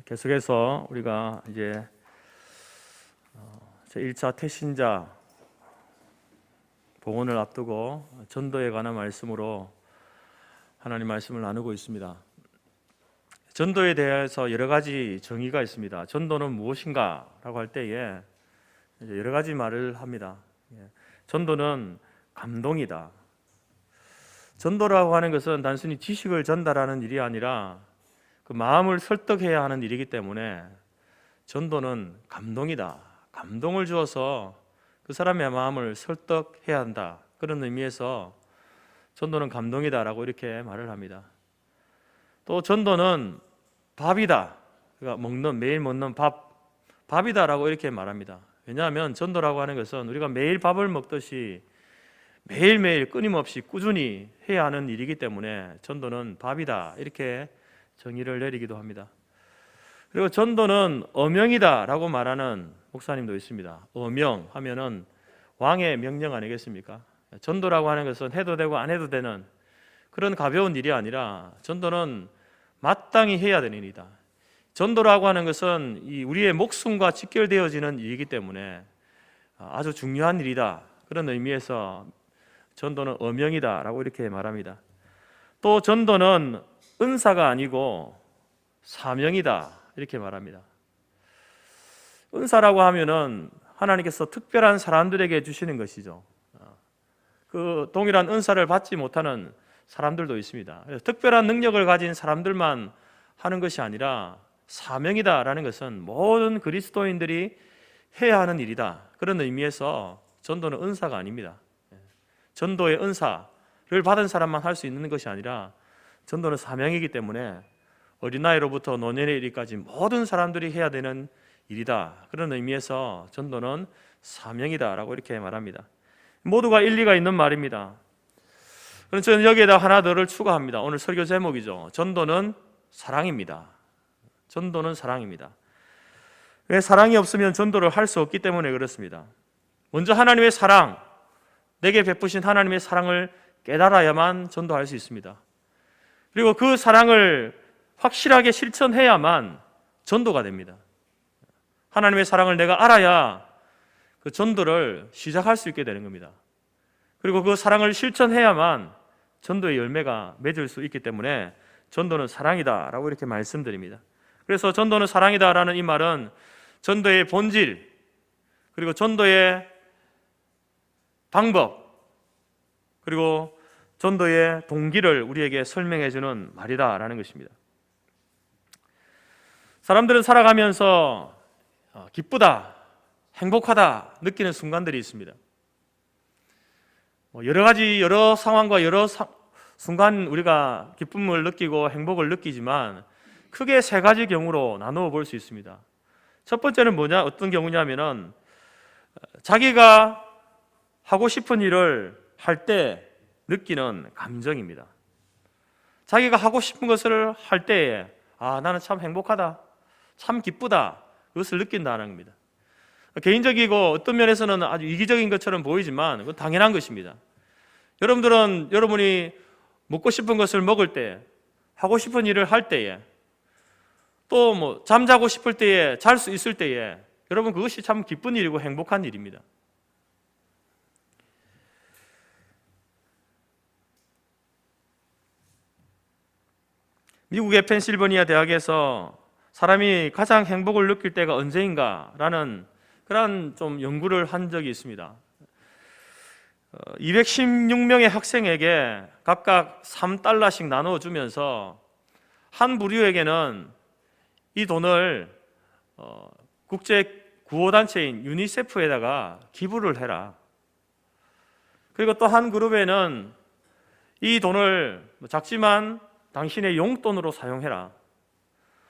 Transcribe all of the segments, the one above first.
계속해서 우리가 이제 제1차 태신자 봉헌을 앞두고 전도에 관한 말씀으로 하나님 말씀을 나누고 있습니다. 전도에 대해서 여러 가지 정의가 있습니다. 전도는 무엇인가 라고 할 때에 여러 가지 말을 합니다. 전도는 감동이다. 전도라고 하는 것은 단순히 지식을 전달하는 일이 아니라 그 마음을 설득해야 하는 일이기 때문에 전도는 감동이다. 감동을 주어서 그 사람의 마음을 설득해야 한다. 그런 의미에서 전도는 감동이다라고 이렇게 말을 합니다. 또 전도는 밥이다. 그러니까 매일 먹는 밥이다라고 이렇게 말합니다. 왜냐하면 전도라고 하는 것은 우리가 매일 밥을 먹듯이 매일매일 끊임없이 꾸준히 해야 하는 일이기 때문에 전도는 밥이다 이렇게 정의를 내리기도 합니다. 그리고 전도는 어명이다라고 말하는 목사님도 있습니다. 어명 하면은 왕의 명령 아니겠습니까? 전도라고 하는 것은 해도 되고 안 해도 되는 그런 가벼운 일이 아니라 전도는 마땅히 해야 되는 일이다. 전도라고 하는 것은 우리의 목숨과 직결되어지는 일이기 때문에 아주 중요한 일이다. 그런 의미에서 전도는 어명이다라고 이렇게 말합니다. 또 전도는 은사가 아니고 사명이다 이렇게 말합니다. 은사라고 하면은 하나님께서 특별한 사람들에게 주시는 것이죠. 그 동일한 은사를 받지 못하는 사람들도 있습니다. 특별한 능력을 가진 사람들만 하는 것이 아니라 사명이다라는 것은 모든 그리스도인들이 해야 하는 일이다. 그런 의미에서 전도는 은사가 아닙니다. 전도의 은사를 받은 사람만 할 수 있는 것이 아니라 전도는 사명이기 때문에 어린아이로부터 노년에 이르기까지 모든 사람들이 해야 되는 일이다. 그런 의미에서 전도는 사명이다라고 이렇게 말합니다. 모두가 일리가 있는 말입니다. 그래서 저는 여기에다 하나 더를 추가합니다. 오늘 설교 제목이죠. 전도는 사랑입니다. 전도는 사랑입니다. 왜 사랑이 없으면 전도를 할 수 없기 때문에 그렇습니다. 먼저 하나님의 사랑, 내게 베푸신 하나님의 사랑을 깨달아야만 전도할 수 있습니다. 그리고 그 사랑을 확실하게 실천해야만 전도가 됩니다. 하나님의 사랑을 내가 알아야 그 전도를 시작할 수 있게 되는 겁니다. 그리고 그 사랑을 실천해야만 전도의 열매가 맺을 수 있기 때문에 전도는 사랑이다라고 이렇게 말씀드립니다. 그래서 전도는 사랑이다라는 이 말은 전도의 본질 그리고 전도의 방법 그리고 전도의 동기를 우리에게 설명해 주는 말이다라는 것입니다. 사람들은 살아가면서 기쁘다, 행복하다 느끼는 순간들이 있습니다. 여러 상황과 여러 순간 우리가 기쁨을 느끼고 행복을 느끼지만 크게 세 가지 경우로 나누어 볼 수 있습니다. 첫 번째는 어떤 경우냐면은 자기가 하고 싶은 일을 할 때 느끼는 감정입니다. 자기가 하고 싶은 것을 할 때에 나는 참 행복하다, 참 기쁘다 그것을 느낀다는 겁니다. 개인적이고 어떤 면에서는 아주 이기적인 것처럼 보이지만 그건 당연한 것입니다. 여러분이 먹고 싶은 것을 먹을 때, 하고 싶은 일을 할 때에, 또 잠자고 싶을 때에, 잘 수 있을 때에 여러분 그것이 참 기쁜 일이고 행복한 일입니다. 미국의 펜실버니아 대학에서 사람이 가장 행복을 느낄 때가 언제인가라는 그런 좀 연구를 한 적이 있습니다. 216명의 학생에게 각각 $3씩 나눠주면서 한 부류에게는 이 돈을 국제 구호단체인 유니세프에다가 기부를 해라. 그리고 또 한 그룹에는 이 돈을 작지만 당신의 용돈으로 사용해라.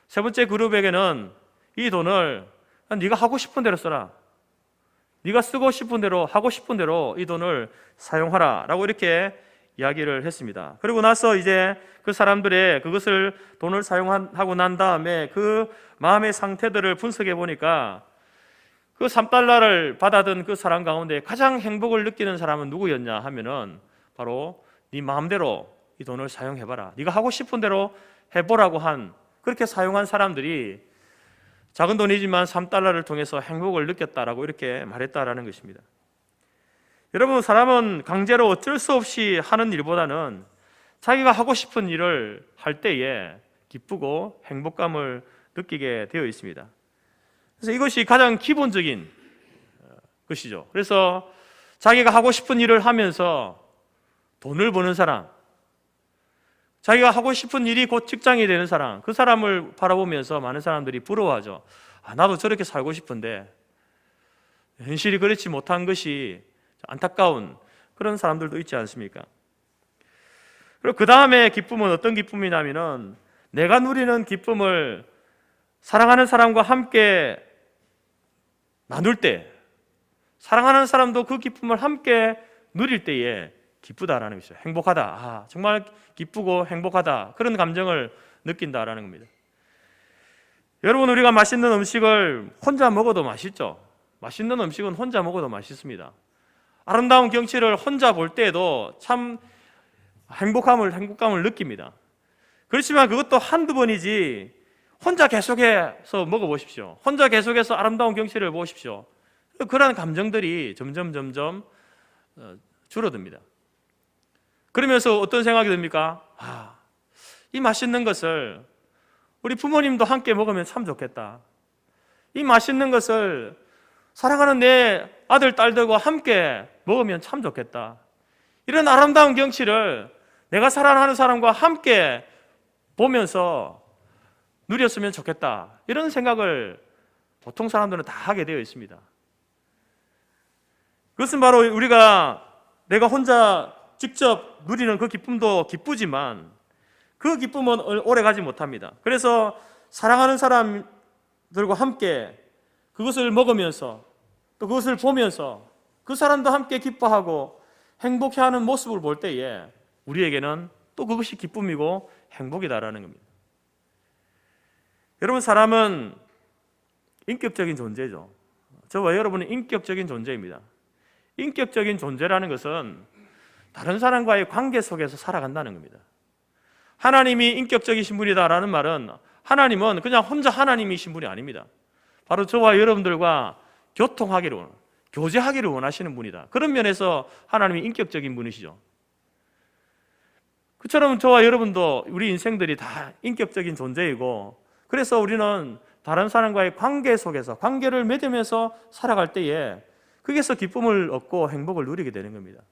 세 번째 그룹에게는 이 돈을 네가 하고 싶은 대로 써라. 네가 쓰고 싶은 대로 하고 싶은 대로 이 돈을 사용하라 라고 이렇게 이야기를 했습니다. 그리고 나서 이제 그 사람들의 그것을 돈을 사용하고 난 다음에 그 마음의 상태들을 분석해 보니까 그 $3를 받아든 그 사람 가운데 가장 행복을 느끼는 사람은 누구였냐 하면은 바로 네 마음대로 이 돈을 사용해봐라. 네가 하고 싶은 대로 해보라고 한 그렇게 사용한 사람들이 작은 돈이지만 3달러를 통해서 행복을 느꼈다라고 이렇게 말했다라는 것입니다. 여러분, 사람은 강제로 어쩔 수 없이 하는 일보다는 자기가 하고 싶은 일을 할 때에 기쁘고 행복감을 느끼게 되어 있습니다. 그래서 이것이 가장 기본적인 것이죠. 그래서 자기가 하고 싶은 일을 하면서 돈을 버는 사람, 자기가 하고 싶은 일이 곧 직장이 되는 사람, 그 사람을 바라보면서 많은 사람들이 부러워하죠. 나도 저렇게 살고 싶은데 현실이 그렇지 못한 것이 안타까운 그런 사람들도 있지 않습니까? 그리고 그 다음에 기쁨은 어떤 기쁨이냐면은 내가 누리는 기쁨을 사랑하는 사람과 함께 나눌 때, 사랑하는 사람도 그 기쁨을 함께 누릴 때에 기쁘다라는 것이죠. 행복하다. 정말 기쁘고 행복하다. 그런 감정을 느낀다라는 겁니다. 여러분, 우리가 맛있는 음식을 혼자 먹어도 맛있죠. 맛있는 음식은 혼자 먹어도 맛있습니다. 아름다운 경치를 혼자 볼 때에도 참 행복감을 느낍니다. 그렇지만 그것도 한두 번이지 혼자 계속해서 먹어보십시오. 혼자 계속해서 아름다운 경치를 보십시오. 그런 감정들이 점점 줄어듭니다. 그러면서 어떤 생각이 듭니까? 이 맛있는 것을 우리 부모님도 함께 먹으면 참 좋겠다. 이 맛있는 것을 사랑하는 내 아들, 딸들과 함께 먹으면 참 좋겠다. 이런 아름다운 경치를 내가 사랑하는 사람과 함께 보면서 누렸으면 좋겠다. 이런 생각을 보통 사람들은 다 하게 되어 있습니다. 그것은 바로 내가 혼자 직접 누리는 그 기쁨도 기쁘지만 그 기쁨은 오래 가지 못합니다. 그래서 사랑하는 사람들과 함께 그것을 먹으면서 또 그것을 보면서 그 사람도 함께 기뻐하고 행복해하는 모습을 볼 때에 우리에게는 또 그것이 기쁨이고 행복이다라는 겁니다. 여러분, 사람은 인격적인 존재죠. 저와 여러분은 인격적인 존재입니다. 인격적인 존재라는 것은 다른 사람과의 관계 속에서 살아간다는 겁니다. 하나님이 인격적이신 분이다라는 말은 하나님은 그냥 혼자 하나님이신 분이 아닙니다. 바로 저와 여러분들과 교제하기를 원하시는 분이다. 그런 면에서 하나님이 인격적인 분이시죠. 그처럼 저와 여러분도 우리 인생들이 다 인격적인 존재이고, 그래서 우리는 다른 사람과의 관계 속에서 관계를 맺으면서 살아갈 때에 거기에서 기쁨을 얻고 행복을 누리게 되는 겁니다.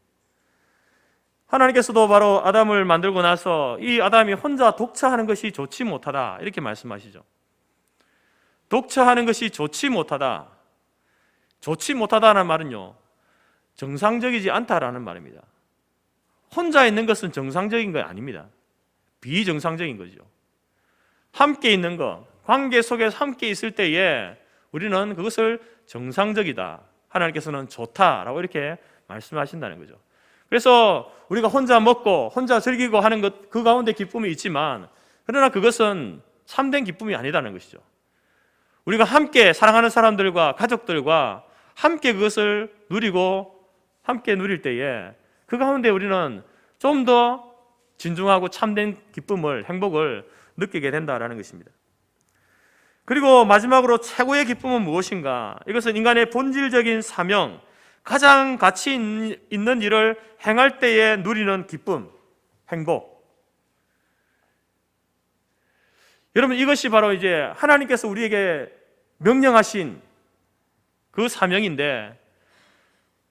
하나님께서도 바로 아담을 만들고 나서 이 아담이 혼자 독처하는 것이 좋지 못하다 이렇게 말씀하시죠. 독처하는 것이 좋지 못하다는 말은요, 정상적이지 않다라는 말입니다. 혼자 있는 것은 정상적인 거 아닙니다. 비정상적인 거죠. 함께 있는 것, 관계 속에서 함께 있을 때에 우리는 그것을 정상적이다, 하나님께서는 좋다라고 이렇게 말씀하신다는 거죠. 그래서 우리가 혼자 먹고 혼자 즐기고 하는 것, 그 가운데 기쁨이 있지만, 그러나 그것은 참된 기쁨이 아니다는 것이죠. 우리가 함께 사랑하는 사람들과 가족들과 함께 그것을 누리고 함께 누릴 때에 그 가운데 우리는 좀 더 진중하고 참된 기쁨을, 행복을 느끼게 된다는 것입니다. 그리고 마지막으로 최고의 기쁨은 무엇인가? 이것은 인간의 본질적인 사명, 가장 가치 있는 일을 행할 때에 누리는 기쁨, 행복. 여러분, 이것이 바로 이제 하나님께서 우리에게 명령하신 그 사명인데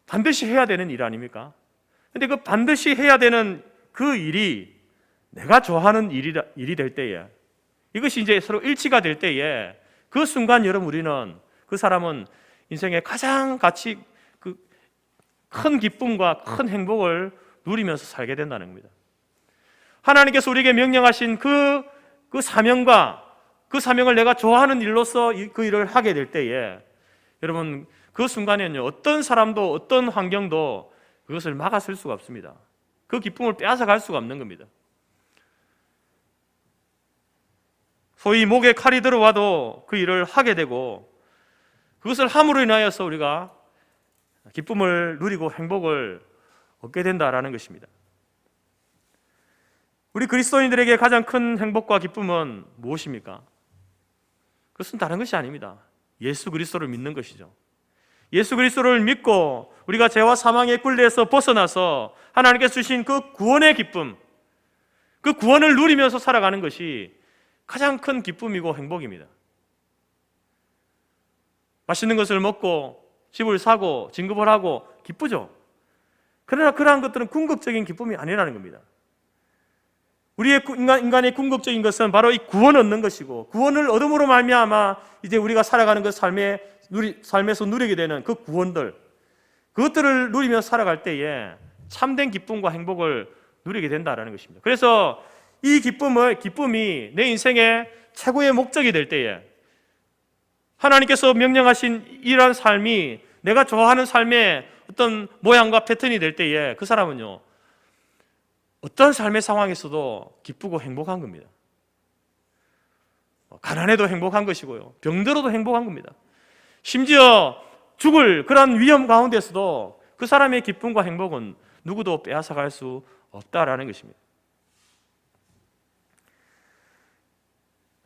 반드시 해야 되는 일 아닙니까? 근데 그 반드시 해야 되는 그 일이 내가 좋아하는 일이 될 때에, 이것이 이제 서로 일치가 될 때에 그 순간 여러분, 우리는, 그 사람은 인생의 가장 큰 기쁨과 큰 행복을 누리면서 살게 된다는 겁니다. 하나님께서 우리에게 명령하신 그 사명과 그 사명을 내가 좋아하는 일로서 그 일을 하게 될 때에 여러분, 그 순간에는요, 어떤 사람도 어떤 환경도 그것을 막아설 수가 없습니다. 그 기쁨을 빼앗아갈 수가 없는 겁니다. 소위 목에 칼이 들어와도 그 일을 하게 되고, 그것을 함으로 인하여서 우리가 기쁨을 누리고 행복을 얻게 된다라는 것입니다. 우리 그리스도인들에게 가장 큰 행복과 기쁨은 무엇입니까? 그것은 다른 것이 아닙니다. 예수 그리스도를 믿는 것이죠. 예수 그리스도를 믿고 우리가 죄와 사망의 굴레에서 벗어나서 하나님께서 주신 그 구원의 기쁨, 그 구원을 누리면서 살아가는 것이 가장 큰 기쁨이고 행복입니다. 맛있는 것을 먹고 집을 사고 진급을 하고 기쁘죠. 그러나 그러한 것들은 궁극적인 기쁨이 아니라는 겁니다. 우리의 인간의 궁극적인 것은 바로 이 구원을 얻는 것이고, 구원을 얻음으로 말미암아 이제 우리가 살아가는 그 삶에서 누리게 되는 그 구원들, 그것들을 누리며 살아갈 때에 참된 기쁨과 행복을 누리게 된다는 것입니다. 그래서 이 기쁨이 내 인생의 최고의 목적이 될 때에, 하나님께서 명령하신 이러한 삶이 내가 좋아하는 삶의 어떤 모양과 패턴이 될 때에 그 사람은요, 어떤 삶의 상황에서도 기쁘고 행복한 겁니다. 가난해도 행복한 것이고요, 병들어도 행복한 겁니다. 심지어 죽을 그런 위험 가운데서도 그 사람의 기쁨과 행복은 누구도 빼앗아갈 수 없다라는 것입니다.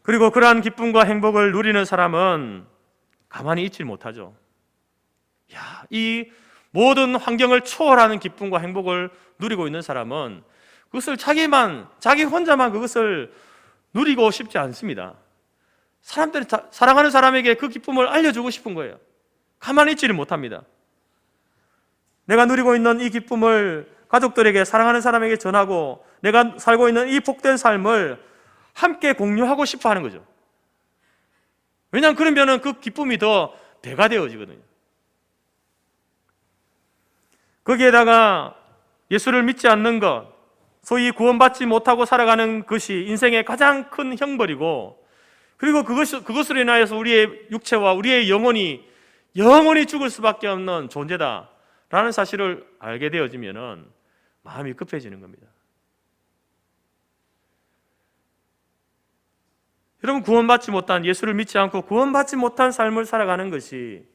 그리고 그러한 기쁨과 행복을 누리는 사람은 가만히 있지 못하죠. 이 모든 환경을 초월하는 기쁨과 행복을 누리고 있는 사람은 그것을 자기 혼자만 그것을 누리고 싶지 않습니다. 사람들이 사랑하는 사람에게 그 기쁨을 알려주고 싶은 거예요. 가만히 있지를 못합니다. 내가 누리고 있는 이 기쁨을 가족들에게, 사랑하는 사람에게 전하고 내가 살고 있는 이 복된 삶을 함께 공유하고 싶어 하는 거죠. 왜냐하면 그러면 그 기쁨이 더 배가 되어지거든요. 거기에다가 예수를 믿지 않는 것, 소위 구원받지 못하고 살아가는 것이 인생의 가장 큰 형벌이고, 그리고 그것으로 인하여서 우리의 육체와 우리의 영혼이 죽을 수밖에 없는 존재다라는 사실을 알게 되어지면 마음이 급해지는 겁니다. 여러분, 구원받지 못한, 예수를 믿지 않고 구원받지 못한 삶을 살아가는 것이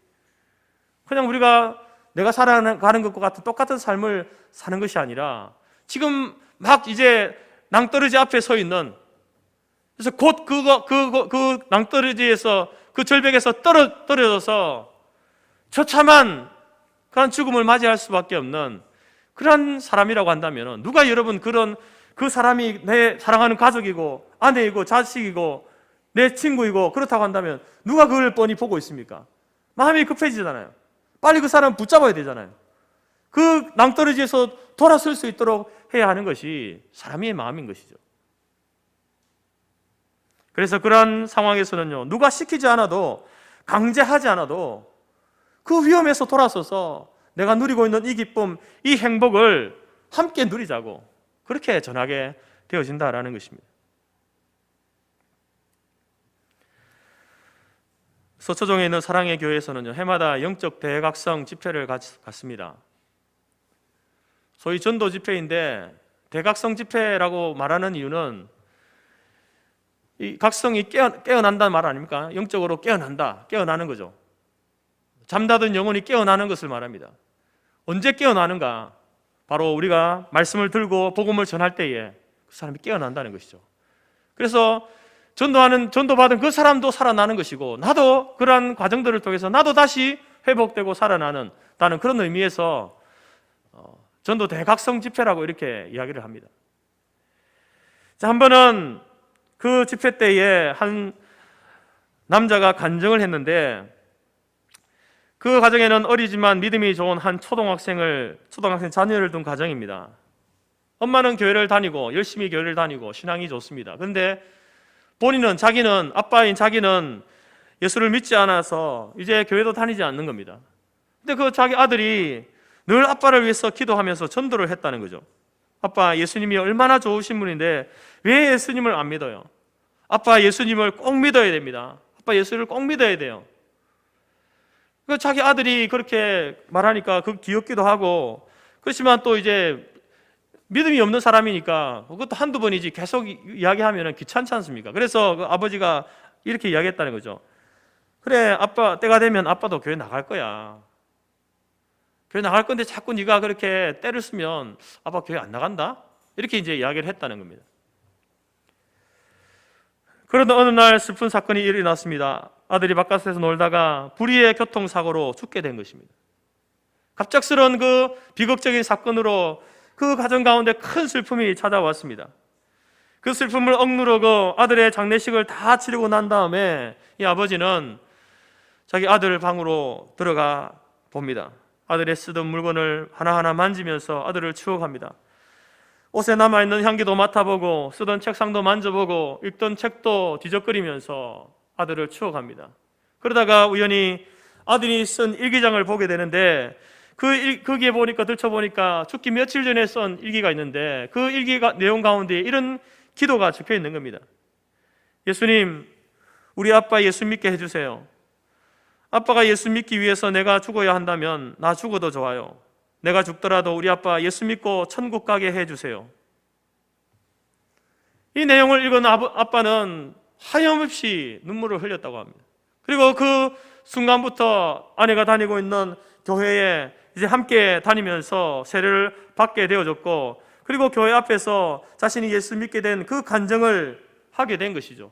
그냥 우리가 내가 살아가는 것과 같은 똑같은 삶을 사는 것이 아니라, 지금 막 이제 낭떠러지 앞에 서 있는, 그래서 곧 그 낭떠러지에서, 그 절벽에서 떨어져서 처참한 그런 죽음을 맞이할 수밖에 없는 그런 사람이라고 한다면, 누가 여러분 그 사람이 내 사랑하는 가족이고 아내이고 자식이고 내 친구이고 그렇다고 한다면 누가 그걸 뻔히 보고 있습니까? 마음이 급해지잖아요. 빨리 그 사람 붙잡아야 되잖아요. 그 낭떠러지에서 돌아설 수 있도록 해야 하는 것이 사람의 마음인 것이죠. 그래서 그런 상황에서는요, 누가 시키지 않아도, 강제하지 않아도 그 위험에서 돌아서서 내가 누리고 있는 이 기쁨, 이 행복을 함께 누리자고 그렇게 전하게 되어진다라는 것입니다. 서초동에 있는 사랑의 교회에서는요, 해마다 영적 대각성 집회를 갖습니다. 소위 전도 집회인데, 대각성 집회라고 말하는 이유는 이 각성이 깨어난다는 말 아닙니까? 영적으로 깨어나는 거죠. 잠자던 영혼이 깨어나는 것을 말합니다. 언제 깨어나는가? 바로 우리가 말씀을 들고 복음을 전할 때에 그 사람이 깨어난다는 것이죠. 그래서 전도받은 그 사람도 살아나는 것이고, 나도 그러한 과정들을 통해서 나도 다시 회복되고 살아나는 그런 의미에서 전도 대각성 집회라고 이렇게 이야기를 합니다. 자, 한 번은 그 집회 때에 한 남자가 간증을 했는데, 그 가정에는 어리지만 믿음이 좋은 한 초등학생 자녀를 둔 가정입니다. 엄마는 교회를 다니고 열심히 교회를 다니고 신앙이 좋습니다. 그런데 아빠인 자기는 예수를 믿지 않아서 이제 교회도 다니지 않는 겁니다. 근데 그 자기 아들이 늘 아빠를 위해서 기도하면서 전도를 했다는 거죠. 아빠, 예수님이 얼마나 좋으신 분인데 왜 예수님을 안 믿어요? 아빠, 예수님을 꼭 믿어야 됩니다. 아빠, 예수를 꼭 믿어야 돼요. 자기 아들이 그렇게 말하니까 그 귀엽기도 하고, 그렇지만 또 이제 믿음이 없는 사람이니까 그것도 한두 번이지 계속 이야기하면 귀찮지 않습니까? 그래서 그 아버지가 이렇게 이야기했다는 거죠. 그래, 아빠, 때가 되면 아빠도 교회 나갈 거야. 교회 나갈 건데 자꾸 네가 그렇게 때를 쓰면 아빠 교회 안 나간다? 이렇게 이제 이야기를 했다는 겁니다. 그러던 어느 날 슬픈 사건이 일어났습니다. 아들이 바깥에서 놀다가 불의의 교통사고로 죽게 된 것입니다. 갑작스러운 그 비극적인 사건으로 그 가정 가운데 큰 슬픔이 찾아왔습니다. 그 슬픔을 억누르고 아들의 장례식을 다 치르고 난 다음에 이 아버지는 자기 아들 방으로 들어가 봅니다. 아들의 쓰던 물건을 하나하나 만지면서 아들을 추억합니다. 옷에 남아있는 향기도 맡아보고 쓰던 책상도 만져보고 읽던 책도 뒤적거리면서 아들을 추억합니다. 그러다가 우연히 아들이 쓴 일기장을 보게 되는데 거기에 보니까 들춰보니까 죽기 며칠 전에 쓴 일기가 있는데 그 일기 내용 가운데 이런 기도가 적혀 있는 겁니다. 예수님, 우리 아빠 예수 믿게 해주세요. 아빠가 예수 믿기 위해서 내가 죽어야 한다면 나 죽어도 좋아요. 내가 죽더라도 우리 아빠 예수 믿고 천국 가게 해주세요. 이 내용을 읽은 아빠는 하염없이 눈물을 흘렸다고 합니다. 그리고 그 순간부터 아내가 다니고 있는 교회에 이제 함께 다니면서 세례를 받게 되어졌고, 그리고 교회 앞에서 자신이 예수 믿게 된 그 간증을 하게 된 것이죠.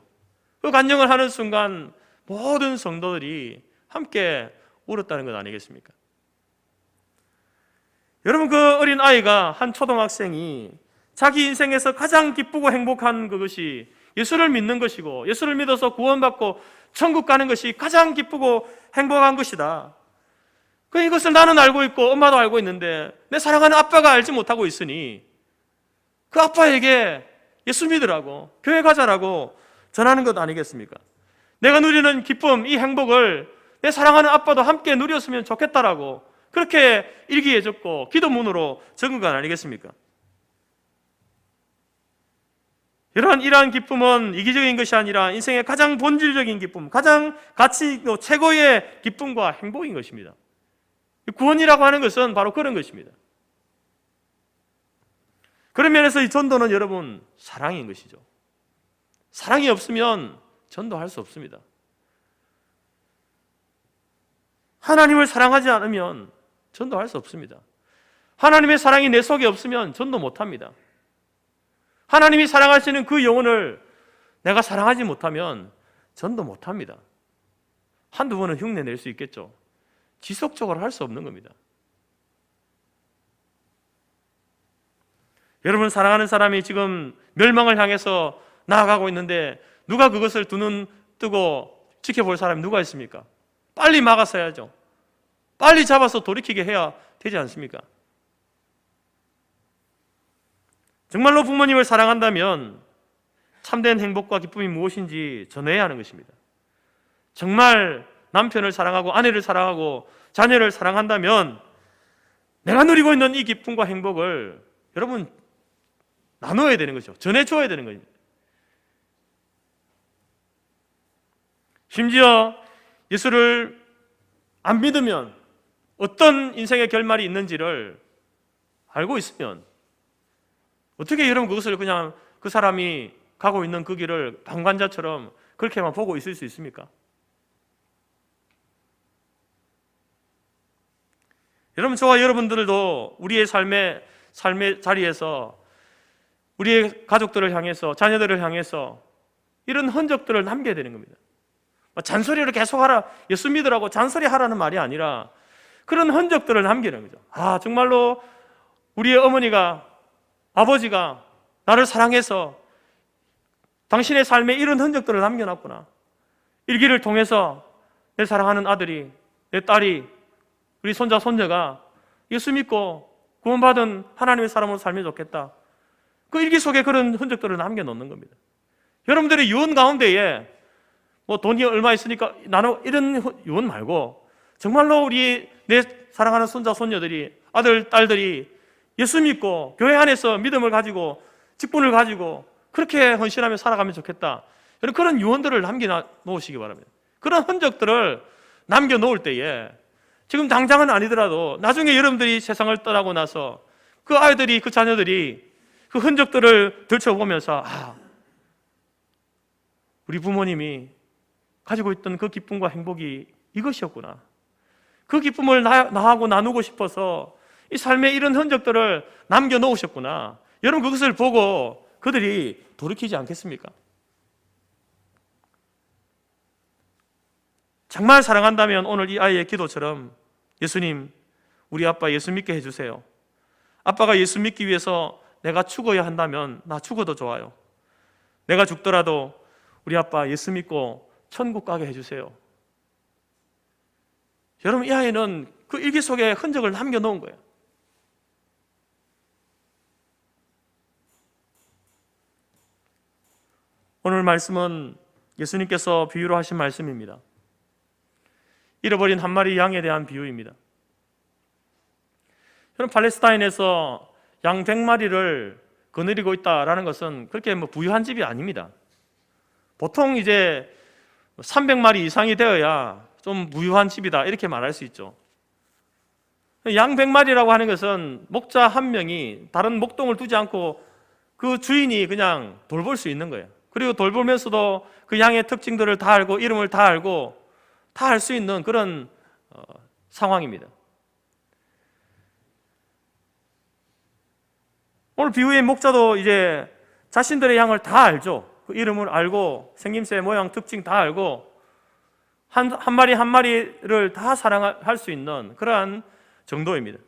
그 간증을 하는 순간 모든 성도들이 함께 울었다는 것 아니겠습니까? 여러분, 그 어린 아이가, 한 초등학생이 자기 인생에서 가장 기쁘고 행복한 그것이 예수를 믿는 것이고, 예수를 믿어서 구원받고 천국 가는 것이 가장 기쁘고 행복한 것이다. 이것을 나는 알고 있고 엄마도 알고 있는데 내 사랑하는 아빠가 알지 못하고 있으니 그 아빠에게 예수 믿으라고, 교회 가자라고 전하는 것 아니겠습니까? 내가 누리는 기쁨, 이 행복을 내 사랑하는 아빠도 함께 누렸으면 좋겠다라고 그렇게 일기에 적고 기도문으로 적은 것 아니겠습니까? 이러한 기쁨은 이기적인 것이 아니라 인생의 가장 본질적인 기쁨, 가장 가치 있고 최고의 기쁨과 행복인 것입니다. 구원이라고 하는 것은 바로 그런 것입니다. 그런 면에서 이 전도는 여러분 사랑인 것이죠. 사랑이 없으면 전도할 수 없습니다. 하나님을 사랑하지 않으면 전도할 수 없습니다. 하나님의 사랑이 내 속에 없으면 전도 못합니다. 하나님이 사랑하시는 그 영혼을 내가 사랑하지 못하면 전도 못합니다. 한두 번은 흉내 낼 수 있겠죠. 지속적으로 할 수 없는 겁니다. 여러분, 사랑하는 사람이 지금 멸망을 향해서 나아가고 있는데 누가 그것을 두 눈 뜨고 지켜볼 사람이 누가 있습니까? 빨리 막았어야죠. 빨리 잡아서 돌이키게 해야 되지 않습니까? 정말로 부모님을 사랑한다면 참된 행복과 기쁨이 무엇인지 전해야 하는 것입니다. 정말 남편을 사랑하고 아내를 사랑하고 자녀를 사랑한다면 내가 누리고 있는 이 기쁨과 행복을 여러분 나눠야 되는 것이죠. 전해줘야 되는 겁니다. 심지어 예수를 안 믿으면 어떤 인생의 결말이 있는지를 알고 있으면 어떻게 여러분 그것을 그냥 그 사람이 가고 있는 그 길을 방관자처럼 그렇게만 보고 있을 수 있습니까? 여러분, 저와 여러분들도 우리의 삶의 자리에서 우리의 가족들을 향해서, 자녀들을 향해서 이런 흔적들을 남겨야 되는 겁니다. 잔소리를 계속 하라, 예수 믿으라고 잔소리 하라는 말이 아니라 그런 흔적들을 남기는 거죠. 아, 정말로 우리의 어머니가, 아버지가 나를 사랑해서 당신의 삶에 이런 흔적들을 남겨놨구나. 일기를 통해서 내 사랑하는 아들이, 내 딸이, 우리 손자, 손녀가 예수 믿고 구원받은 하나님의 사람으로 살면 좋겠다. 그 일기 속에 그런 흔적들을 남겨놓는 겁니다. 여러분들의 유언 가운데에 돈이 얼마 있으니까 나는 이런 유언 말고 정말로 내 사랑하는 손자, 손녀들이, 아들, 딸들이 예수 믿고 교회 안에서 믿음을 가지고 직분을 가지고 그렇게 헌신하며 살아가면 좋겠다. 그런 유언들을 남겨놓으시기 바랍니다. 그런 흔적들을 남겨놓을 때에 지금 당장은 아니더라도 나중에 여러분들이 세상을 떠나고 나서 그 아이들이, 그 자녀들이 그 흔적들을 들춰보면서 우리 부모님이 가지고 있던 그 기쁨과 행복이 이것이었구나. 그 기쁨을 나하고 나누고 싶어서 이 삶에 이런 흔적들을 남겨놓으셨구나. 여러분, 그것을 보고 그들이 돌이키지 않겠습니까? 정말 사랑한다면 오늘 이 아이의 기도처럼 예수님, 우리 아빠 예수 믿게 해주세요. 아빠가 예수 믿기 위해서 내가 죽어야 한다면 나 죽어도 좋아요. 내가 죽더라도 우리 아빠 예수 믿고 천국 가게 해주세요. 여러분, 이 아이는 그 일기 속에 흔적을 남겨놓은 거예요. 오늘 말씀은 예수님께서 비유로 하신 말씀입니다. 잃어버린 한 마리 양에 대한 비유입니다. 여러분, 팔레스타인에서 양 100마리를 거느리고 있다라는 것은 그렇게 부유한 집이 아닙니다. 보통 이제 300마리 이상이 되어야 좀 부유한 집이다 이렇게 말할 수 있죠. 양 100마리라고 하는 것은 목자 한 명이 다른 목동을 두지 않고 그 주인이 그냥 돌볼 수 있는 거예요. 그리고 돌보면서도 그 양의 특징들을 다 알고 이름을 다 알고 다 알 수 있는 그런 상황입니다. 오늘 비유의 목자도 이제 자신들의 양을 다 알죠. 그 이름을 알고 생김새, 모양, 특징 다 알고 한 마리 한 마리를 다 사랑할 수 있는 그러한 정도입니다.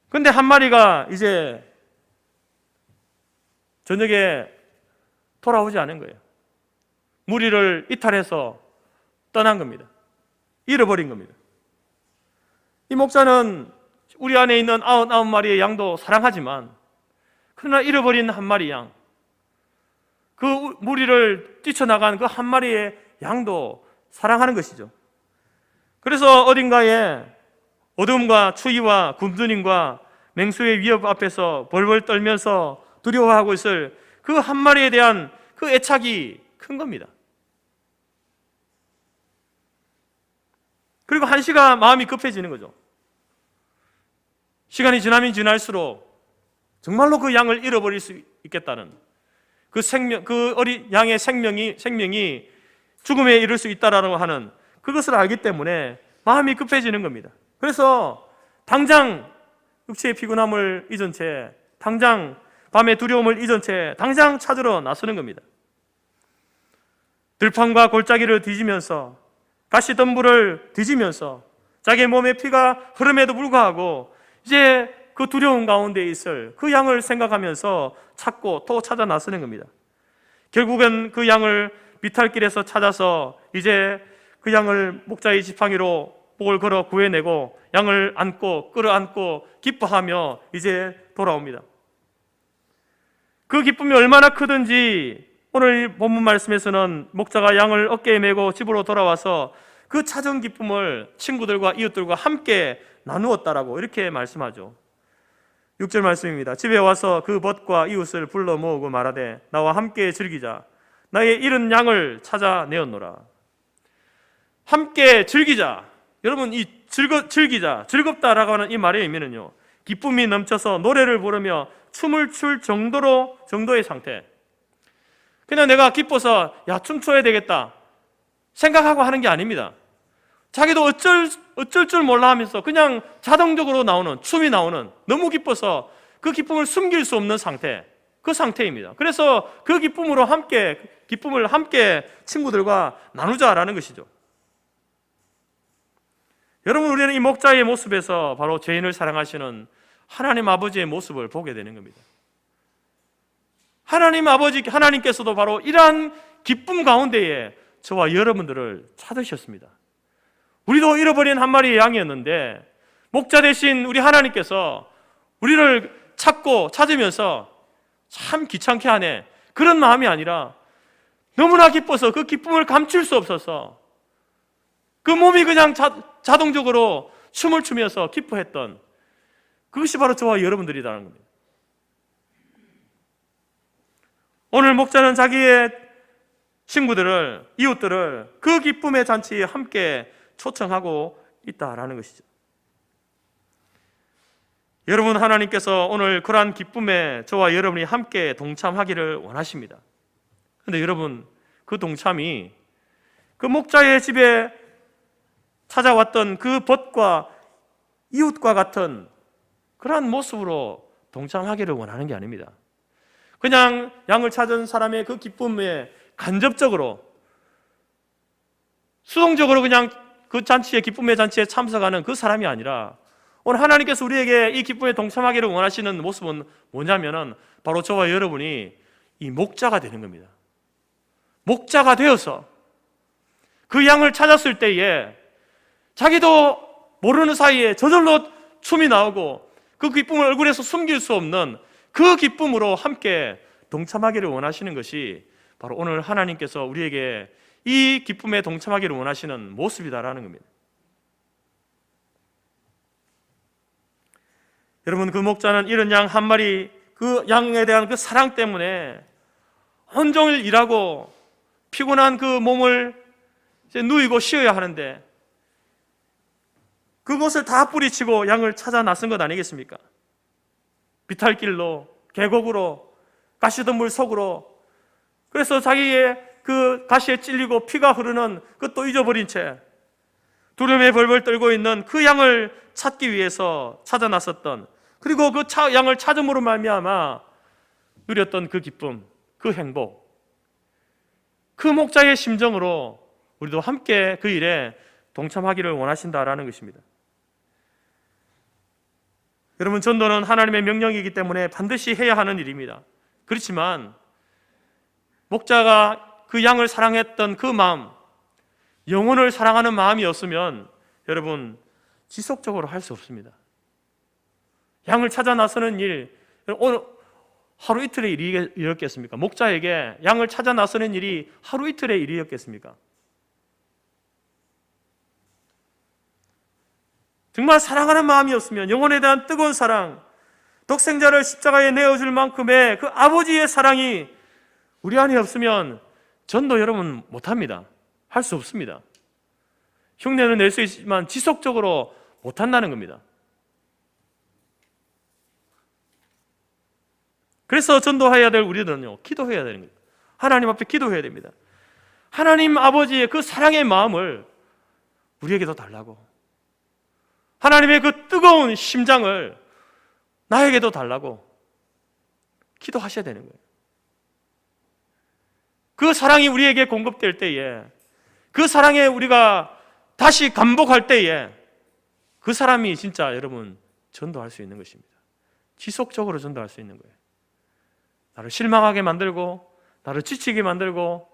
그런데 한 마리가 이제 저녁에 돌아오지 않은 거예요. 무리를 이탈해서 떠난 겁니다. 잃어버린 겁니다. 이 목자는 우리 안에 있는 99마리의 양도 사랑하지만 그러나 잃어버린 한 마리 양, 그 무리를 뛰쳐나간 그 한 마리의 양도 사랑하는 것이죠. 그래서 어딘가에 어둠과 추위와 굶주림과 맹수의 위협 앞에서 벌벌 떨면서 두려워하고 있을 그 한 마리에 대한 그 애착이 큰 겁니다. 그리고 한시가 마음이 급해지는 거죠. 시간이 지나면 지날수록 정말로 그 양을 잃어버릴 수 있겠다는 그 어린 양의 생명이 죽음에 이를 수 있다라고 하는 그것을 알기 때문에 마음이 급해지는 겁니다. 그래서 당장 육체의 피곤함을 잊은 채, 당장 밤의 두려움을 잊은 채 당장 찾으러 나서는 겁니다. 들판과 골짜기를 뒤지면서 가시덤불을 뒤지면서 자기의 몸에 피가 흐름에도 불구하고 이제 그 두려움 가운데 있을 그 양을 생각하면서 찾고 또 찾아 나서는 겁니다. 결국은 그 양을 비탈길에서 찾아서 이제 그 양을 목자의 지팡이로 목을 걸어 구해내고 양을 안고 끌어안고 기뻐하며 이제 돌아옵니다. 그 기쁨이 얼마나 크든지 오늘 본문 말씀에서는 목자가 양을 어깨에 메고 집으로 돌아와서 그 찾은 기쁨을 친구들과 이웃들과 함께 나누었다라고 이렇게 말씀하죠. 6절 말씀입니다. 집에 와서 그 벗과 이웃을 불러 모으고 말하되 나와 함께 즐기자. 나의 잃은 양을 찾아내었노라. 함께 즐기자. 여러분, 이 즐기자, 즐겁다라고 하는 이 말의 의미는요, 기쁨이 넘쳐서 노래를 부르며 춤을 출 정도의 상태. 그냥 내가 기뻐서 춤춰야 되겠다 생각하고 하는 게 아닙니다. 자기도 어쩔 줄 몰라 하면서 그냥 자동적으로 나오는, 춤이 나오는, 너무 기뻐서 그 기쁨을 숨길 수 없는 상태, 그 상태입니다. 그래서 그 기쁨을 함께 친구들과 나누자라는 것이죠. 여러분, 우리는 이 목자의 모습에서 바로 죄인을 사랑하시는 하나님 아버지의 모습을 보게 되는 겁니다. 하나님께서도 바로 이러한 기쁨 가운데에 저와 여러분들을 찾으셨습니다. 우리도 잃어버린 한 마리의 양이었는데 목자 대신 우리 하나님께서 우리를 찾으면서 참 귀찮게 하네, 그런 마음이 아니라 너무나 기뻐서 그 기쁨을 감출 수 없어서 그 몸이 그냥 자동적으로 춤을 추면서 기뻐했던 그것이 바로 저와 여러분들이라는 겁니다. 오늘 목자는 자기의 친구들을, 이웃들을 그 기쁨의 잔치에 함께 초청하고 있다라는 것이죠. 여러분, 하나님께서 오늘 그러한 기쁨에 저와 여러분이 함께 동참하기를 원하십니다. 그런데 여러분, 그 동참이 그 목자의 집에 찾아왔던 그 벗과 이웃과 같은 그러한 모습으로 동참하기를 원하는 게 아닙니다. 그냥 양을 찾은 사람의 그 기쁨에 간접적으로 수동적으로 그냥 그 잔치에, 기쁨의 잔치에 참석하는 그 사람이 아니라 오늘 하나님께서 우리에게 이 기쁨에 동참하기를 원하시는 모습은 뭐냐면은 바로 저와 여러분이 이 목자가 되는 겁니다. 목자가 되어서 그 양을 찾았을 때에 자기도 모르는 사이에 저절로 춤이 나오고 그 기쁨을 얼굴에서 숨길 수 없는 그 기쁨으로 함께 동참하기를 원하시는 것이 바로 오늘 하나님께서 우리에게 이 기쁨에 동참하기를 원하시는 모습이다라는 겁니다. 여러분, 그 목자는 이런 양 한 마리, 그 양에 대한 그 사랑 때문에 온종일 일하고 피곤한 그 몸을 이제 누이고 쉬어야 하는데 그것을 다 뿌리치고 양을 찾아 나선 것 아니겠습니까? 비탈길로, 계곡으로, 가시덤불 속으로, 그래서 자기의 그 가시에 찔리고 피가 흐르는 그것도 잊어버린 채 두려움에 벌벌 떨고 있는 그 양을 찾기 위해서 찾아 나섰던, 그리고 그 양을 찾음으로 말미암아 누렸던 그 기쁨, 그 행복, 그 목자의 심정으로 우리도 함께 그 일에 동참하기를 원하신다라는 것입니다. 여러분, 전도는 하나님의 명령이기 때문에 반드시 해야 하는 일입니다. 그렇지만 목자가 그 양을 사랑했던 그 마음, 영혼을 사랑하는 마음이 없으면 여러분 지속적으로 할 수 없습니다. 양을 찾아 나서는 일, 오늘 하루 이틀의 일이었겠습니까? 목자에게 양을 찾아 나서는 일이 하루 이틀의 일이었겠습니까? 정말 사랑하는 마음이 없으면, 영혼에 대한 뜨거운 사랑, 독생자를 십자가에 내어줄 만큼의 그 아버지의 사랑이 우리 안에 없으면 전도 여러분 못합니다. 할 수 없습니다. 흉내는 낼 수 있지만 지속적으로 못한다는 겁니다. 그래서 전도해야 될 우리들은요, 기도해야 되는 거예요. 하나님 앞에 기도해야 됩니다. 하나님 아버지의 그 사랑의 마음을 우리에게도 달라고, 하나님의 그 뜨거운 심장을 나에게도 달라고 기도하셔야 되는 거예요. 그 사랑이 우리에게 공급될 때에, 그 사랑에 우리가 다시 감복할 때에 그 사람이 진짜 여러분 전도할 수 있는 것입니다. 지속적으로 전도할 수 있는 거예요. 나를 실망하게 만들고 나를 지치게 만들고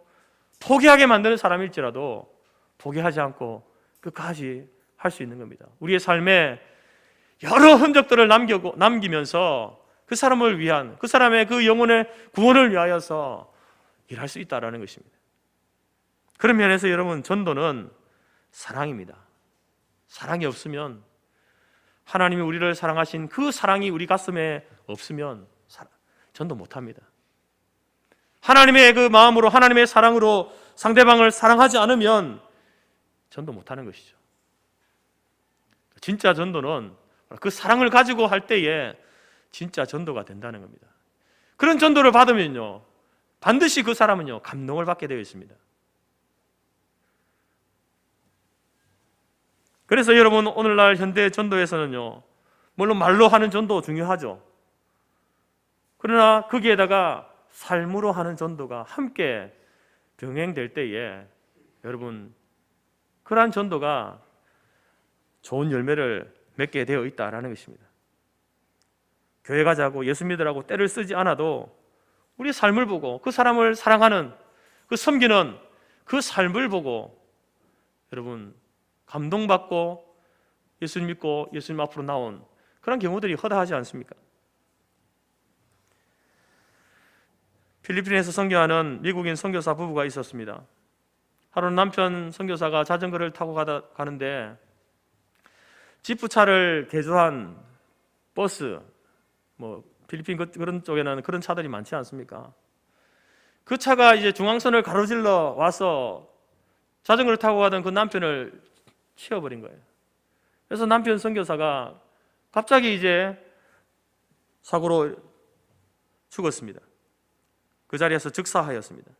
포기하게 만드는 사람일지라도 포기하지 않고 끝까지 할 수 있는 겁니다. 우리의 삶에 여러 흔적들을 남기면서 그 사람을 위한, 그 사람의 그 영혼의 구원을 위하여서 일할 수 있다는 것입니다. 그런 면에서 여러분, 전도는 사랑입니다. 사랑이 없으면, 하나님이 우리를 사랑하신 그 사랑이 우리 가슴에 없으면 전도 못합니다. 하나님의 그 마음으로, 하나님의 사랑으로 상대방을 사랑하지 않으면 전도 못하는 것이죠. 진짜 전도는 그 사랑을 가지고 할 때에 진짜 전도가 된다는 겁니다. 그런 전도를 받으면요, 반드시 그 사람은요 감동을 받게 되어 있습니다. 그래서 여러분, 오늘날 현대 전도에서는요, 물론 말로 하는 전도 중요하죠. 그러나 거기에다가 삶으로 하는 전도가 함께 병행될 때에 여러분, 그러한 전도가 좋은 열매를 맺게 되어 있다라는 것입니다. 교회 가자고, 예수 믿으라고 때를 쓰지 않아도 우리 삶을 보고, 그 사람을 사랑하는, 그 섬기는 그 삶을 보고 여러분 감동받고 예수 믿고 예수님 앞으로 나온 그런 경우들이 허다하지 않습니까? 필리핀에서 선교하는 미국인 선교사 부부가 있었습니다. 하루는 남편 선교사가 자전거를 타고 가는데 지프차를 개조한 버스, 필리핀 그런 쪽에는 그런 차들이 많지 않습니까? 그 차가 이제 중앙선을 가로질러 와서 자전거를 타고 가던 그 남편을 치워버린 거예요. 그래서 남편 선교사가 갑자기 이제 사고로 죽었습니다. 그 자리에서 즉사하였습니다.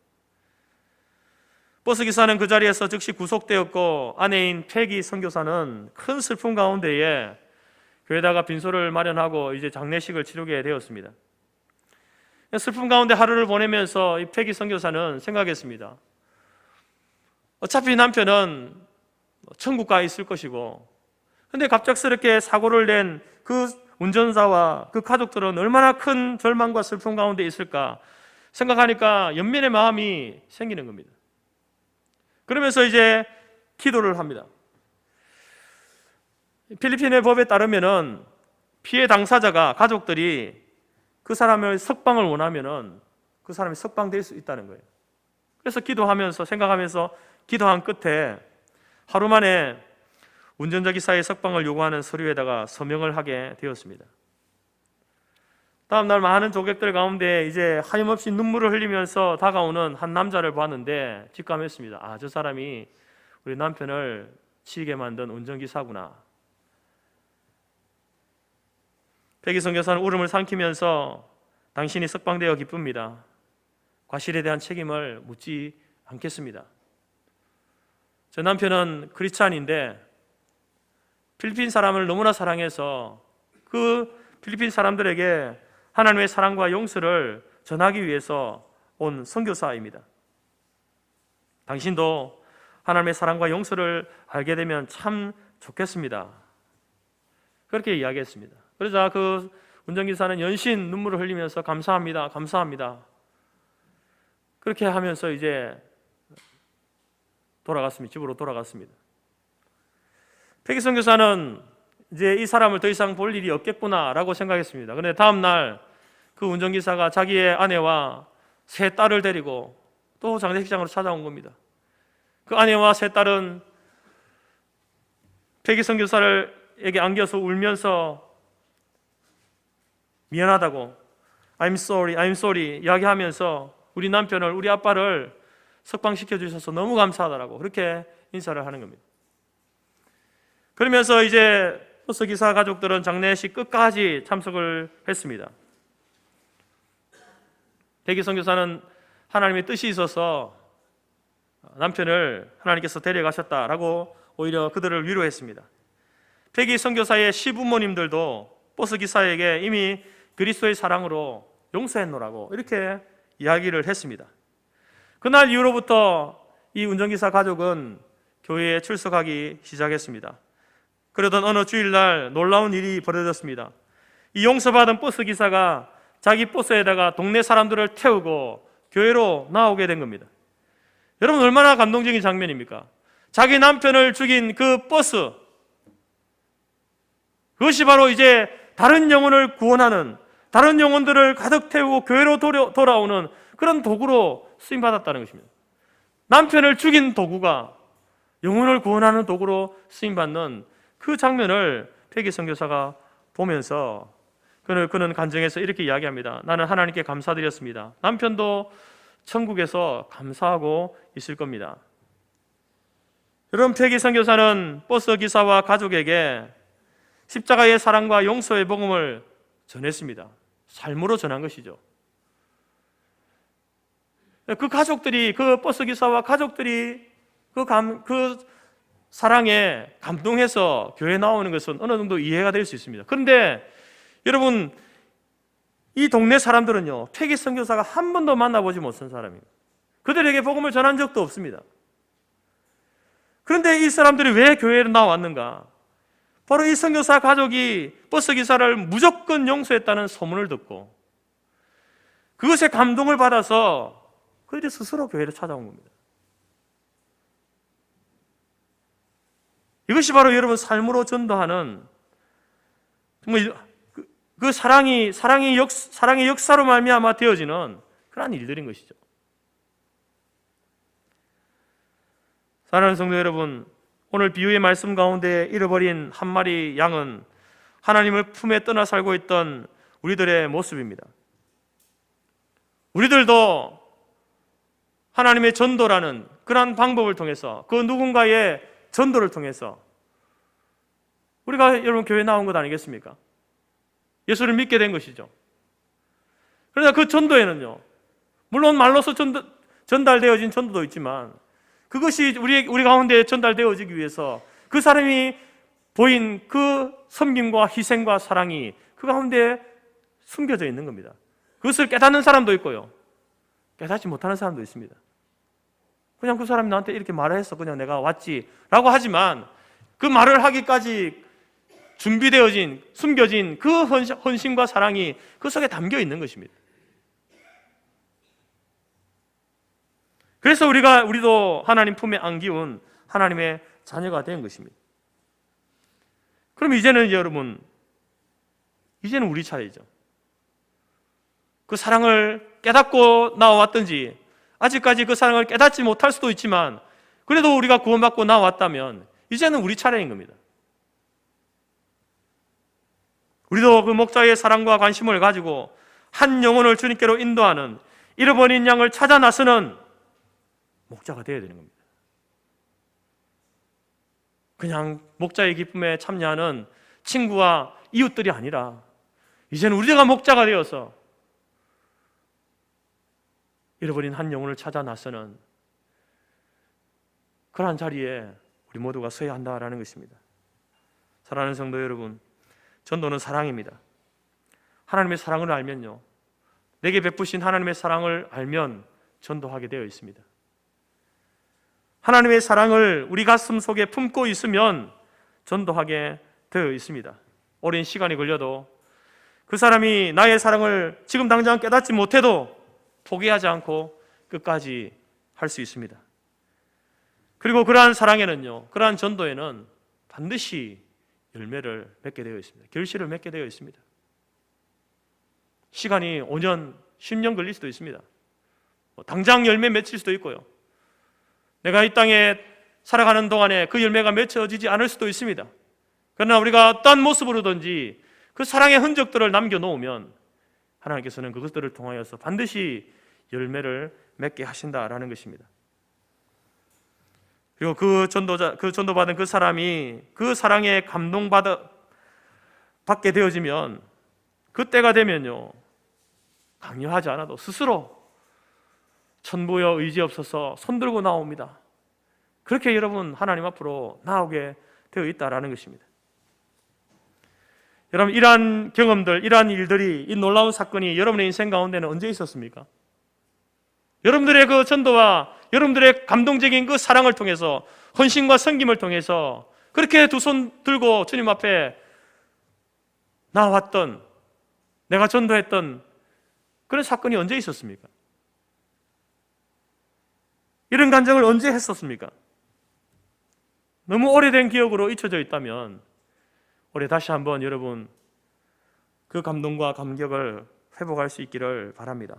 버스기사는 그 자리에서 즉시 구속되었고, 아내인 패기 선교사는 큰 슬픔 가운데에 교회다가 빈소를 마련하고 이제 장례식을 치르게 되었습니다. 슬픔 가운데 하루를 보내면서 이 패기 선교사는 생각했습니다. 어차피 남편은 천국 가 있을 것이고, 근데 갑작스럽게 사고를 낸 그 운전사와 그 가족들은 얼마나 큰 절망과 슬픔 가운데 있을까 생각하니까 연민의 마음이 생기는 겁니다. 그러면서 이제 기도를 합니다. 필리핀의 법에 따르면은 피해 당사자가, 가족들이 그 사람을 석방을 원하면은 그 사람이 석방될 수 있다는 거예요. 그래서 기도하면서, 생각하면서 기도한 끝에 하루 만에 운전자 기사의 석방을 요구하는 서류에다가 서명을 하게 되었습니다. 다음 날 많은 조객들 가운데 이제 하염없이 눈물을 흘리면서 다가오는 한 남자를 봤는데 직감했습니다. 아, 저 사람이 우리 남편을 치게 만든 운전기사구나. 백이 선교사는 울음을 삼키면서 당신이 석방되어 기쁩니다. 과실에 대한 책임을 묻지 않겠습니다. 저 남편은 크리스찬인데 필리핀 사람을 너무나 사랑해서 그 필리핀 사람들에게 하나님의 사랑과 용서를 전하기 위해서 온 선교사입니다. 당신도 하나님의 사랑과 용서를 알게 되면 참 좋겠습니다. 그렇게 이야기했습니다. 그러자 그 운전기사는 연신 눈물을 흘리면서 감사합니다, 감사합니다. 그렇게 하면서 이제 돌아갔습니다. 집으로 돌아갔습니다. 백이 선교사는 이제 이 사람을 더 이상 볼 일이 없겠구나라고 생각했습니다. 그런데 다음 날 그 운전기사가 자기의 아내와 세 딸을 데리고 또 장례식장으로 찾아온 겁니다. 그 아내와 세 딸은 백이 선교사에게 안겨서 울면서 미안하다고 I'm sorry 이야기하면서 우리 남편을, 우리 아빠를 석방시켜 주셔서 너무 감사하다라고 그렇게 인사를 하는 겁니다. 그러면서 이제 버스 기사 가족들은 장례식 끝까지 참석을 했습니다. 백이 선교사는 하나님의 뜻이 있어서 남편을 하나님께서 데려가셨다라고 오히려 그들을 위로했습니다. 백이 선교사의 시부모님들도 버스 기사에게 이미 그리스도의 사랑으로 용서했노라고 이렇게 이야기를 했습니다. 그날 이후로부터 이 운전기사 가족은 교회에 출석하기 시작했습니다. 그러던 어느 주일날 놀라운 일이 벌어졌습니다. 이 용서받은 버스 기사가 자기 버스에다가 동네 사람들을 태우고 교회로 나오게 된 겁니다. 여러분, 얼마나 감동적인 장면입니까? 자기 남편을 죽인 그 버스, 그것이 바로 이제 다른 영혼을 구원하는, 다른 영혼들을 가득 태우고 교회로 돌아오는 그런 도구로 쓰임받았다는 것입니다. 남편을 죽인 도구가 영혼을 구원하는 도구로 쓰임받는 그 장면을 백이 선교사가 보면서 그는 간증해서 이렇게 이야기합니다. 나는 하나님께 감사드렸습니다. 남편도 천국에서 감사하고 있을 겁니다. 여러분, 백이 선교사는 버스 기사와 가족에게 십자가의 사랑과 용서의 복음을 전했습니다. 삶으로 전한 것이죠. 그 가족들이, 그 버스 기사와 가족들이 그 사랑에 감동해서 교회에 나오는 것은 어느 정도 이해가 될 수 있습니다. 그런데 여러분, 이 동네 사람들은요, 백이 선교사가 한 번도 만나보지 못한 사람입니다. 그들에게 복음을 전한 적도 없습니다. 그런데 이 사람들이 왜 교회로 나왔는가? 바로 이 선교사 가족이 버스 기사를 무조건 용서했다는 소문을 듣고 그것에 감동을 받아서 그들이 스스로 교회를 찾아온 겁니다. 이것이 바로 여러분 삶으로 전도하는 정말 그 사랑의 역사로 말미암아 되어지는 그러한 일들인 것이죠. 사랑하는 성도 여러분, 오늘 비유의 말씀 가운데 잃어버린 한 마리 양은 하나님을 품에 떠나 살고 있던 우리들의 모습입니다. 우리들도 하나님의 전도라는 그러한 방법을 통해서, 그 누군가의 전도를 통해서 우리가 여러분 교회에 나온 것 아니겠습니까? 예수를 믿게 된 것이죠. 그러나 그 전도에는요, 물론 말로서 전달되어진 전도도 있지만 그것이 우리 가운데 전달되어지기 위해서 그 사람이 보인 그 섬김과 희생과 사랑이 그 가운데 숨겨져 있는 겁니다. 그것을 깨닫는 사람도 있고요, 깨닫지 못하는 사람도 있습니다. 그냥 그 사람이 나한테 이렇게 말을 했어. 그냥 내가 왔지라고 하지만 그 말을 하기까지 준비되어진, 숨겨진 그 헌신과 사랑이 그 속에 담겨 있는 것입니다. 그래서 우리도 하나님 품에 안기운 하나님의 자녀가 된 것입니다. 그럼 이제는 여러분, 이제는 우리 차례죠. 그 사랑을 깨닫고 나왔든지 아직까지 그 사랑을 깨닫지 못할 수도 있지만 그래도 우리가 구원받고 나왔다면 이제는 우리 차례인 겁니다. 우리도 그 목자의 사랑과 관심을 가지고 한 영혼을 주님께로 인도하는 잃어버린 양을 찾아 나서는 목자가 되어야 되는 겁니다. 그냥 목자의 기쁨에 참여하는 친구와 이웃들이 아니라 이제는 우리가 목자가 되어서 잃어버린 한 영혼을 찾아 나서는 그러한 자리에 우리 모두가 서야 한다라는 것입니다. 사랑하는 성도 여러분, 전도는 사랑입니다. 하나님의 사랑을 알면요, 내게 베푸신 하나님의 사랑을 알면 전도하게 되어 있습니다. 하나님의 사랑을 우리 가슴 속에 품고 있으면 전도하게 되어 있습니다. 오랜 시간이 걸려도 그 사람이 나의 사랑을 지금 당장 깨닫지 못해도 포기하지 않고 끝까지 할 수 있습니다. 그리고 그러한 사랑에는요, 그러한 전도에는 반드시 열매를 맺게 되어 있습니다. 결실을 맺게 되어 있습니다. 시간이 5년, 10년 걸릴 수도 있습니다. 당장 열매 맺힐 수도 있고요. 내가 이 땅에 살아가는 동안에 그 열매가 맺혀지지 않을 수도 있습니다. 그러나 우리가 어떤 모습으로든지 그 사랑의 흔적들을 남겨놓으면 하나님께서는 그것들을 통하여서 반드시 열매를 맺게 하신다라는 것입니다. 그리고 그 전도받은 그 사람이 그 사랑에 감동받게 되어지면 그때가 되면요, 강요하지 않아도 스스로 천부여 의지없어서 손들고 나옵니다. 그렇게 여러분 하나님 앞으로 나오게 되어 있다라는 것입니다. 여러분, 이러한 경험들, 이러한 일들이, 이 놀라운 사건이 여러분의 인생 가운데는 언제 있었습니까? 여러분들의 그 전도와 여러분들의 감동적인 그 사랑을 통해서, 헌신과 섬김을 통해서 그렇게 두 손 들고 주님 앞에 나왔던, 내가 전도했던 그런 사건이 언제 있었습니까? 이런 간증을 언제 했었습니까? 너무 오래된 기억으로 잊혀져 있다면 올해 다시 한번 여러분 그 감동과 감격을 회복할 수 있기를 바랍니다.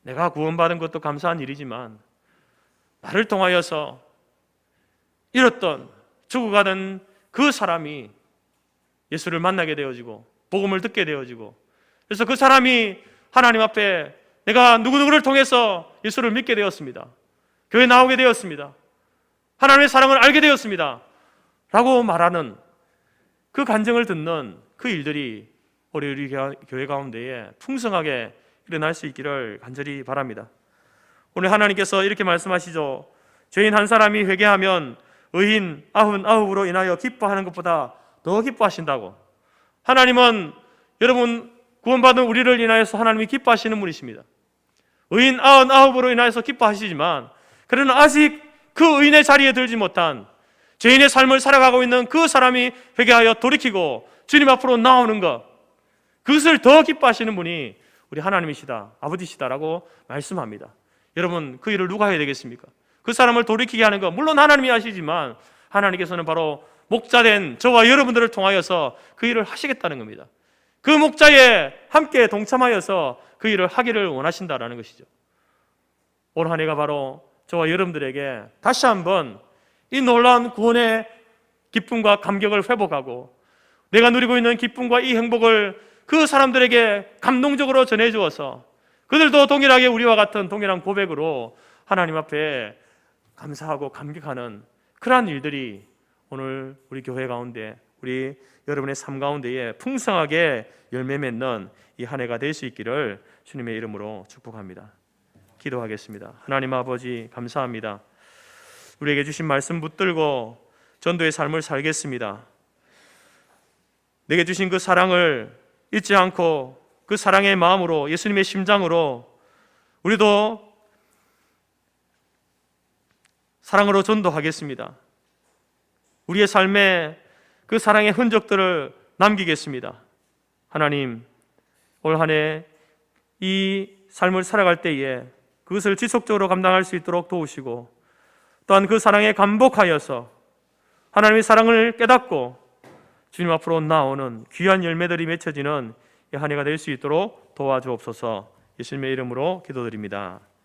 내가 구원받은 것도 감사한 일이지만 나를 통하여서 잃었던, 죽어가던 그 사람이 예수를 만나게 되어지고 복음을 듣게 되어지고, 그래서 그 사람이 하나님 앞에 내가 누구누구를 통해서 예수를 믿게 되었습니다, 교회 나오게 되었습니다, 하나님의 사랑을 알게 되었습니다 라고 말하는 그 간증을 듣는 그 일들이 우리 교회 가운데에 풍성하게 일어날 수 있기를 간절히 바랍니다. 오늘 하나님께서 이렇게 말씀하시죠. 죄인 한 사람이 회개하면 의인 99으로 인하여 기뻐하는 것보다 더 기뻐하신다고. 하나님은 여러분 구원받은 우리를 인하여서 하나님이 기뻐하시는 분이십니다. 의인 99으로 인하여서 기뻐하시지만, 그러나 아직 그 의인의 자리에 들지 못한 죄인의 삶을 살아가고 있는 그 사람이 회개하여 돌이키고 주님 앞으로 나오는 것, 그것을 더 기뻐하시는 분이 우리 하나님이시다, 아버지시다라고 말씀합니다. 여러분, 그 일을 누가 해야 되겠습니까? 그 사람을 돌이키게 하는 것, 물론 하나님이 하시지만 하나님께서는 바로 목자된 저와 여러분들을 통하여서 그 일을 하시겠다는 겁니다. 그 목자에 함께 동참하여서 그 일을 하기를 원하신다라는 것이죠. 올 한 해가 바로 저와 여러분들에게 다시 한번 이 놀라운 구원의 기쁨과 감격을 회복하고 내가 누리고 있는 기쁨과 이 행복을 그 사람들에게 감동적으로 전해주어서 그들도 동일하게 우리와 같은 동일한 고백으로 하나님 앞에 감사하고 감격하는 그러한 일들이 오늘 우리 교회 가운데, 우리 여러분의 삶 가운데에 풍성하게 열매 맺는 이 한 해가 될 수 있기를 주님의 이름으로 축복합니다. 기도하겠습니다. 하나님 아버지, 감사합니다. 우리에게 주신 말씀 붙들고 전도의 삶을 살겠습니다. 내게 주신 그 사랑을 잊지 않고 그 사랑의 마음으로, 예수님의 심장으로 우리도 사랑으로 전도하겠습니다. 우리의 삶에 그 사랑의 흔적들을 남기겠습니다. 하나님, 올 한 해 이 삶을 살아갈 때에 그것을 지속적으로 감당할 수 있도록 도우시고, 또한 그 사랑에 감복하여서 하나님의 사랑을 깨닫고 주님 앞으로 나오는 귀한 열매들이 맺혀지는 이 한 해가 될 수 있도록 도와주옵소서. 예수님의 이름으로 기도드립니다.